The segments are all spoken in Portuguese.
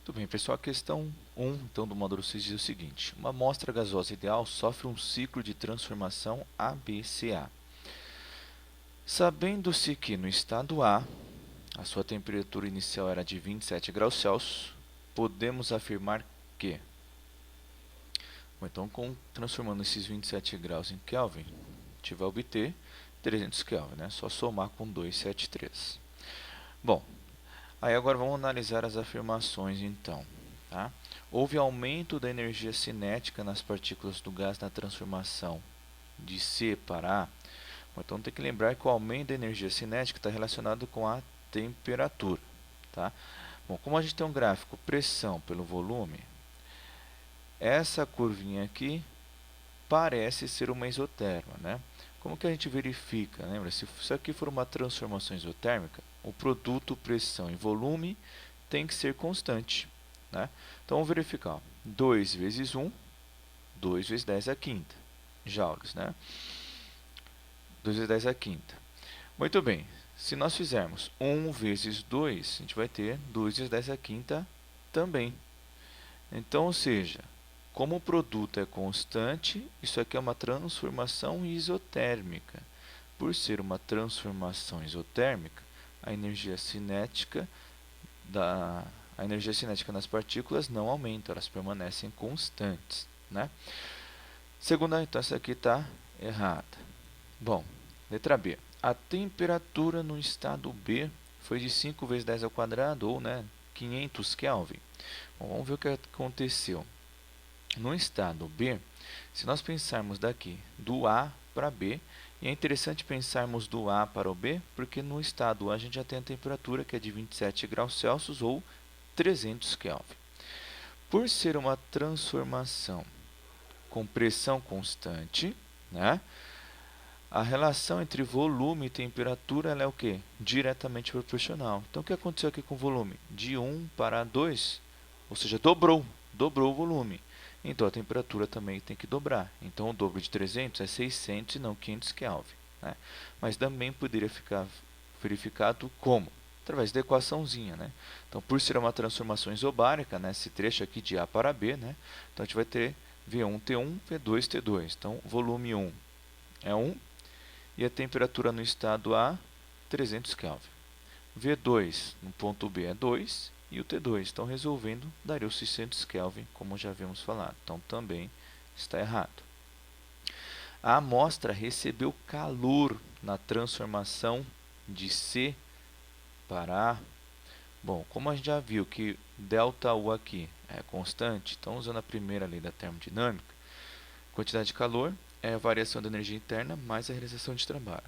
Muito bem, pessoal, a questão 1, então, do módulo 6 diz o seguinte: uma amostra gasosa ideal sofre um ciclo de transformação ABCA. Sabendo-se que no estado A, a sua temperatura inicial era de 27 graus Celsius, podemos afirmar que... Bom, então, transformando esses 27 graus em Kelvin, a gente vai obter 300 Kelvin, né? Só somar com 273. Bom, aí agora vamos analisar as afirmações, então. Tá? Houve aumento da energia cinética nas partículas do gás na transformação de C para A. Bom, então tem que lembrar que o aumento da energia cinética está relacionado com a temperatura. Tá? Bom, como a gente tem um gráfico pressão pelo volume, essa curvinha aqui parece ser uma isotérmica, né? Como que a gente verifica? Lembra? Se isso aqui for uma transformação isotérmica, o produto pressão e volume tem que ser constante. Né? Então, vamos verificar. 2 vezes 1, 2 vezes 10 à quinta joules. Né? 2 vezes 10 à quinta. Muito bem. Se nós fizermos 1 vezes 2, a gente vai ter 2 vezes 10 à quinta também. Então, ou seja, como o produto é constante, isso aqui é uma transformação isotérmica. Por ser uma transformação isotérmica, a energia cinética nas partículas não aumenta, elas permanecem constantes. Né? Segunda, então essa aqui está errada. Bom, letra B. A temperatura no estado B foi de 5 vezes 10 ao quadrado, ou 500 Kelvin. Bom, vamos ver o que aconteceu. No estado B, se nós pensarmos daqui do A para B, e é interessante pensarmos do A para o B, porque no estado A a gente já tem a temperatura que é de 27 graus Celsius ou 300 Kelvin. Por ser uma transformação com pressão constante, né, a relação entre volume e temperatura ela é o quê? Diretamente proporcional. Então, o que aconteceu aqui com o volume? De 1 para 2, ou seja, dobrou o volume. Então, a temperatura também tem que dobrar. Então, o dobro de 300 é 600 e não 500 Kelvin. Né? Mas também poderia ficar verificado como? Através da equaçãozinha. Né? Então, por ser uma transformação isobárica, né, esse trecho aqui de A para B, né, então a gente vai ter V1T1, V2T2. Então, volume 1 é 1 e a temperatura no estado A, 300 Kelvin. V2 no ponto B é 2 e o T2. Então, resolvendo, daria os 600 Kelvin, como já havíamos falado. Então, também está errado. A amostra recebeu calor na transformação de C para A. Bom, como a gente já viu que ΔU aqui é constante, então, usando a primeira lei da termodinâmica, quantidade de calor é a variação da energia interna mais a realização de trabalho.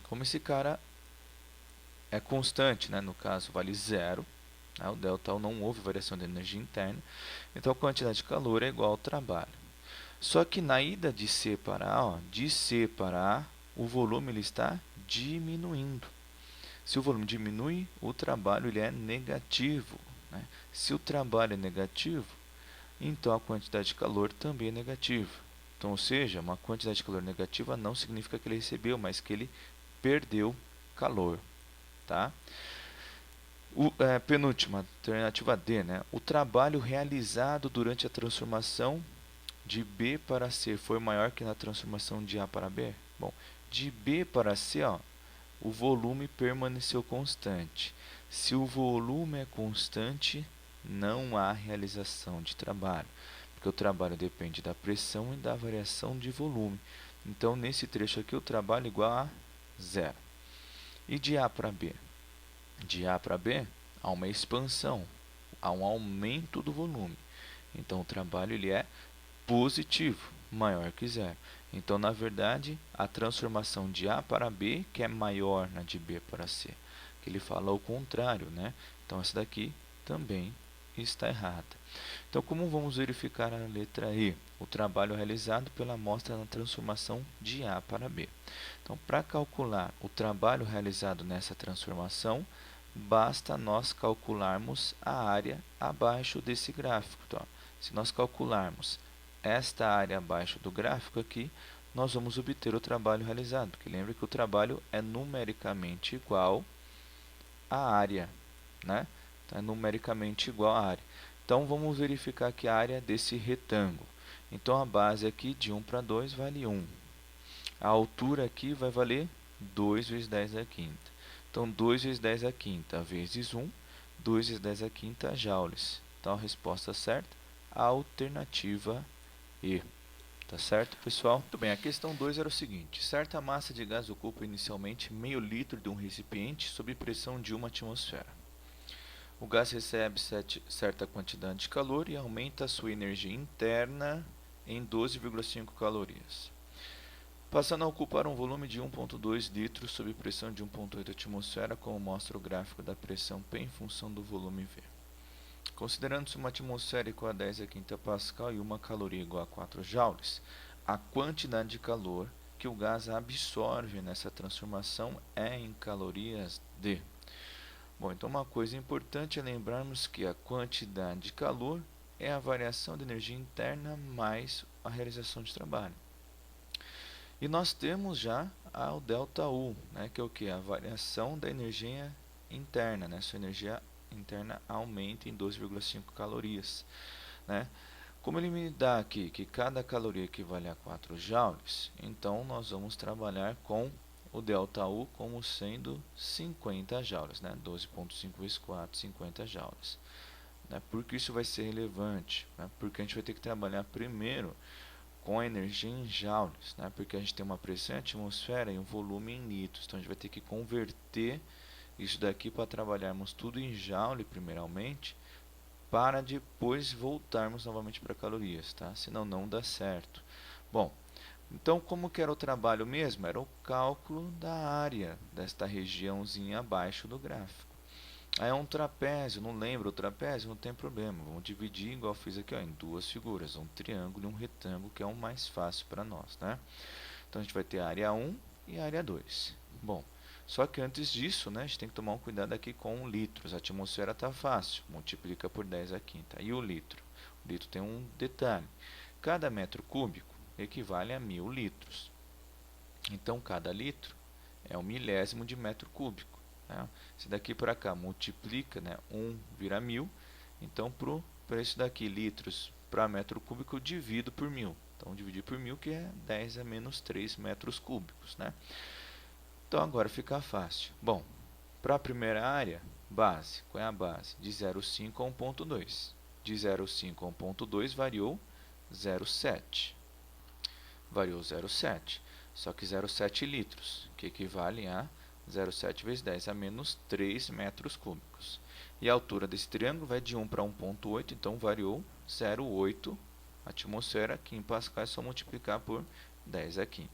Como esse cara é constante, né, no caso vale zero, né, o ΔU não houve variação de energia interna, então a quantidade de calor é igual ao trabalho. Só que na ida de C para A, de C para A, o volume ele está diminuindo. Se o volume diminui, o trabalho ele é negativo. Né? Se o trabalho é negativo, então a quantidade de calor também é negativa. Então, ou seja, uma quantidade de calor negativa não significa que ele recebeu, mas que ele perdeu calor. Tá? Penúltima, alternativa D. Né? O trabalho realizado durante a transformação de B para C foi maior que na transformação de A para B? Bom, de B para C, ó, o volume permaneceu constante. Se o volume é constante, não há realização de trabalho, porque o trabalho depende da pressão e da variação de volume. Então, nesse trecho aqui, o trabalho é igual a zero. E de A para B? De A para B, há uma expansão, há um aumento do volume. Então, o trabalho ele é positivo, maior que zero. Então, na verdade, a transformação de A para B, que é maior na de B para C, que ele fala o contrário, né? Então, essa daqui também está errada. Então, como vamos verificar a letra E? O trabalho realizado pela amostra na transformação de A para B. Então, para calcular o trabalho realizado nessa transformação, basta nós calcularmos a área abaixo desse gráfico. Então, se nós calcularmos esta área abaixo do gráfico aqui, nós vamos obter o trabalho realizado, porque lembre que o trabalho é numericamente igual à área, né? tá numericamente igual à área. Então, vamos verificar aqui a área desse retângulo. Então, a base aqui de 1 para 2 vale 1. A altura aqui vai valer 2 vezes 10 à quinta. Então, 2 vezes 10 à quinta vezes 1, 2 vezes 10 à quinta joules. Então, a resposta certa, a alternativa E. Tá certo, pessoal? Muito bem, a questão 2 era o seguinte. Certa massa de gás ocupa inicialmente meio litro de um recipiente sob pressão de 1 atmosfera. O gás recebe certa quantidade de calor e aumenta a sua energia interna em 12,5 calorias, passando a ocupar um volume de 1,2 litros sob pressão de 1,8 atmosfera, como mostra o gráfico da pressão P em função do volume V. Considerando-se uma atmosfera igual a 10 a quinta pascal e uma caloria igual a 4 joules, a quantidade de calor que o gás absorve nessa transformação é em calorias de... Bom, então uma coisa importante é lembrarmos que a quantidade de calor é a variação de energia interna mais a realização de trabalho. E nós temos já o ΔU, né, que é o que? A variação da energia interna, né? Sua energia interna aumenta em 12,5 calorias. Né? Como ele me dá aqui que cada caloria equivale a 4 joules, então nós vamos trabalhar com o ΔU como sendo 50 joules, né? 12,5 vezes 4, 50 joules. Né? Por que isso vai ser relevante? Né? Porque a gente vai ter que trabalhar primeiro com a energia em joules, né? Porque a gente tem uma pressão em atmosfera e um volume em litros, então a gente vai ter que converter isso daqui para trabalharmos tudo em joule primeiramente, para depois voltarmos novamente para calorias, tá? Senão não dá certo. Bom, então como que era o trabalho mesmo? Era o cálculo da área desta regiãozinha abaixo do gráfico. Aí é um trapézio, não lembro o trapézio, não tem problema. Vamos dividir, igual eu fiz aqui, ó, em duas figuras, um triângulo e um retângulo, que é o mais fácil para nós, né? Então a gente vai ter a área 1 e a área 2. Bom, só que antes disso, né, a gente tem que tomar um cuidado aqui com litros. A atmosfera está fácil, multiplica por 10 à quinta. E o litro? O litro tem um detalhe. Cada metro cúbico equivale a 1000 litros. Então, cada litro é um milésimo de metro cúbico. Né? Se daqui para cá multiplica, né, 1 vira 1000. Então, para isso daqui, litros para metro cúbico, eu divido por 1000. Então, dividir por 1000, que é 10 a menos 3 metros cúbicos. Né? Então, agora fica fácil. Bom, para a primeira área, base. Qual é a base? De 0,5 a 1,2. De 0,5 a 1,2 variou 0,7. Variou 0,7. Só que 0,7 litros, que equivale a 0,7 vezes 10 a menos 3 metros cúbicos. E a altura desse triângulo vai de 1 para 1,8, então variou 0,8 atmosfera, que em pascal é só multiplicar por 10 à quinta.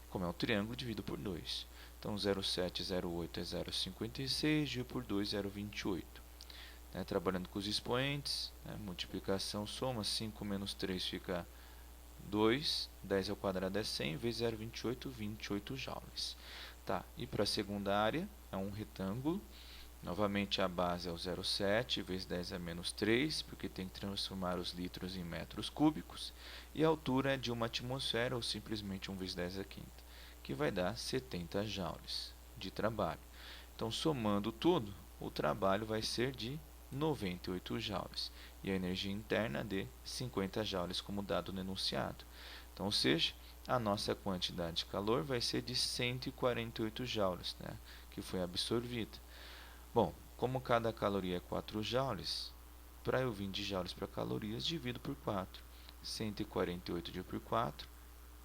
Como é um triângulo, divido por 2. Então, 0,7, 0,8 é 0,56, dividido por 2, 0,28. Né, trabalhando com os expoentes, né, multiplicação, soma, 5 menos 3 fica 2, 10 ao quadrado é 100, vezes 0,28, 28 joules. Tá, e para a segunda área, é um retângulo. Novamente, a base é o 0,7 vezes 10 a menos 3, porque tem que transformar os litros em metros cúbicos. E a altura é de uma atmosfera, ou simplesmente 1 vezes 10 a quinta, que vai dar 70 joules de trabalho. Então, somando tudo, o trabalho vai ser de 98 joules. E a energia interna de 50 joules, como dado no enunciado. Então, ou seja, a nossa quantidade de calor vai ser de 148 joules, né, que foi absorvida. Bom, como cada caloria é 4 joules, para eu vir de joules para calorias, divido por 4. 148 dividido por 4,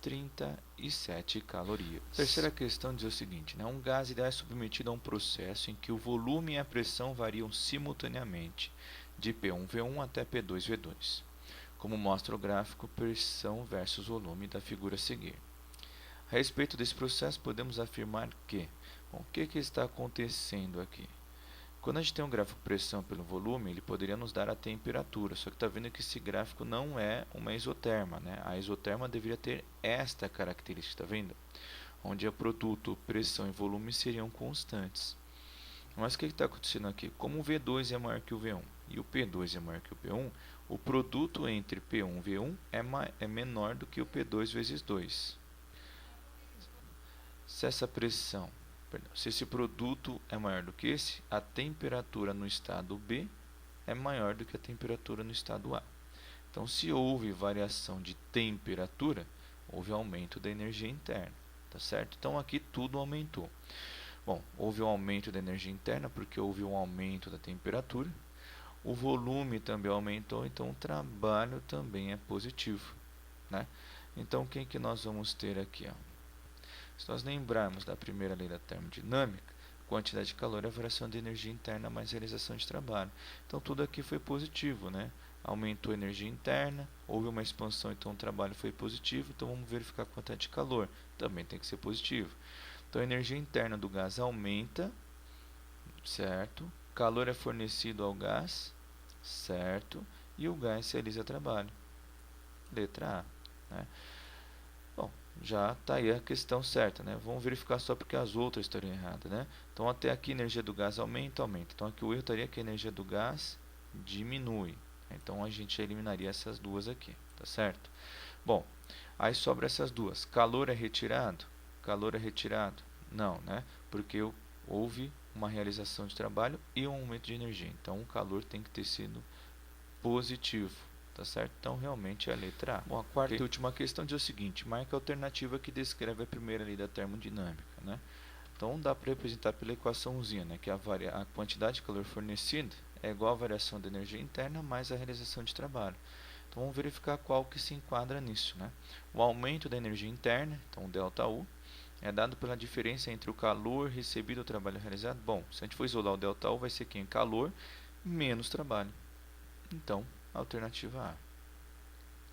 37 calorias. Terceira questão diz o seguinte, né? Um gás irá é submetido a um processo em que o volume e a pressão variam simultaneamente, de P1V1 até P2V2. Como mostra o gráfico pressão versus volume da figura a seguir. A respeito desse processo, podemos afirmar que... Bom, o que está acontecendo aqui? Quando a gente tem um gráfico pressão pelo volume, ele poderia nos dar a temperatura, só que está vendo que esse gráfico não é uma isoterma, né? A isoterma deveria ter esta característica, está vendo? Onde o produto, pressão e volume seriam constantes. Mas o que está acontecendo aqui? Como o V2 é maior que o V1 e o P2 é maior que o P1, o produto entre P1 e V1 é menor do que o P2 vezes 2. Se essa pressão perdão, se esse produto é maior do que esse, a temperatura no estado B é maior do que a temperatura no estado A. Então, se houve variação de temperatura, houve aumento da energia interna, tá certo? Então, aqui tudo aumentou. Bom, houve um aumento da energia interna porque houve um aumento da temperatura. O volume também aumentou, então o trabalho também é positivo, né? Então, o que nós vamos ter aqui? Ó? Se nós lembrarmos da primeira lei da termodinâmica, quantidade de calor é a variação de energia interna mais realização de trabalho. Então, tudo aqui foi positivo, né? Aumentou a energia interna, houve uma expansão, então o trabalho foi positivo. Então, vamos verificar a quantidade de calor. Também tem que ser positivo. Então, a energia interna do gás aumenta, certo? Calor é fornecido ao gás, certo? E o gás realiza trabalho. Letra A, né? Bom, já está aí a questão certa, né? Vamos verificar só porque as outras estariam erradas, né? Então, até aqui a energia do gás aumenta, aumenta. Então, aqui o erro estaria que a energia do gás diminui. Então, a gente eliminaria essas duas aqui, tá certo? Bom, aí sobra essas duas. Calor é retirado? Calor é retirado? Não, né? Porque houve uma realização de trabalho e um aumento de energia. Então, o calor tem que ter sido positivo, tá certo? Então, realmente é a letra A. Bom, a quarta e última questão diz o seguinte: marca a alternativa que descreve a primeira lei da termodinâmica, né? Então, dá para representar pela equaçãozinha, né? Que a quantidade de calor fornecida é igual à variação da energia interna mais a realização de trabalho. Então, vamos verificar qual que se enquadra nisso, né? O aumento da energia interna, então o ΔU, é dado pela diferença entre o calor recebido e o trabalho realizado. Bom, se a gente for isolar o ΔU, vai ser quem? Calor menos trabalho. Então, alternativa A.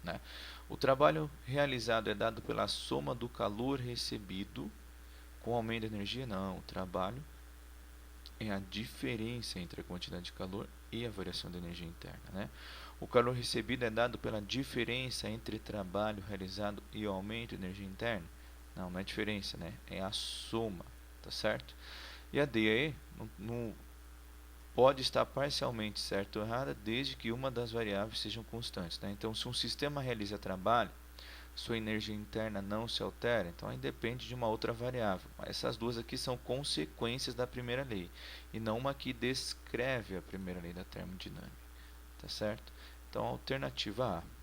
Né? O trabalho realizado é dado pela soma do calor recebido com aumento de energia? Não, o trabalho é a diferença entre a quantidade de calor e a variação da energia interna. Né? O calor recebido é dado pela diferença entre trabalho realizado e o aumento de energia interna? Não, não é diferença, né? É a soma, tá certo? E a D aí pode estar parcialmente certa ou errada, desde que uma das variáveis sejam constantes. Né? Então, se um sistema realiza trabalho, sua energia interna não se altera, então aí depende de uma outra variável. Essas duas aqui são consequências da primeira lei, e não uma que descreve a primeira lei da termodinâmica. Tá certo? Então, alternativa A.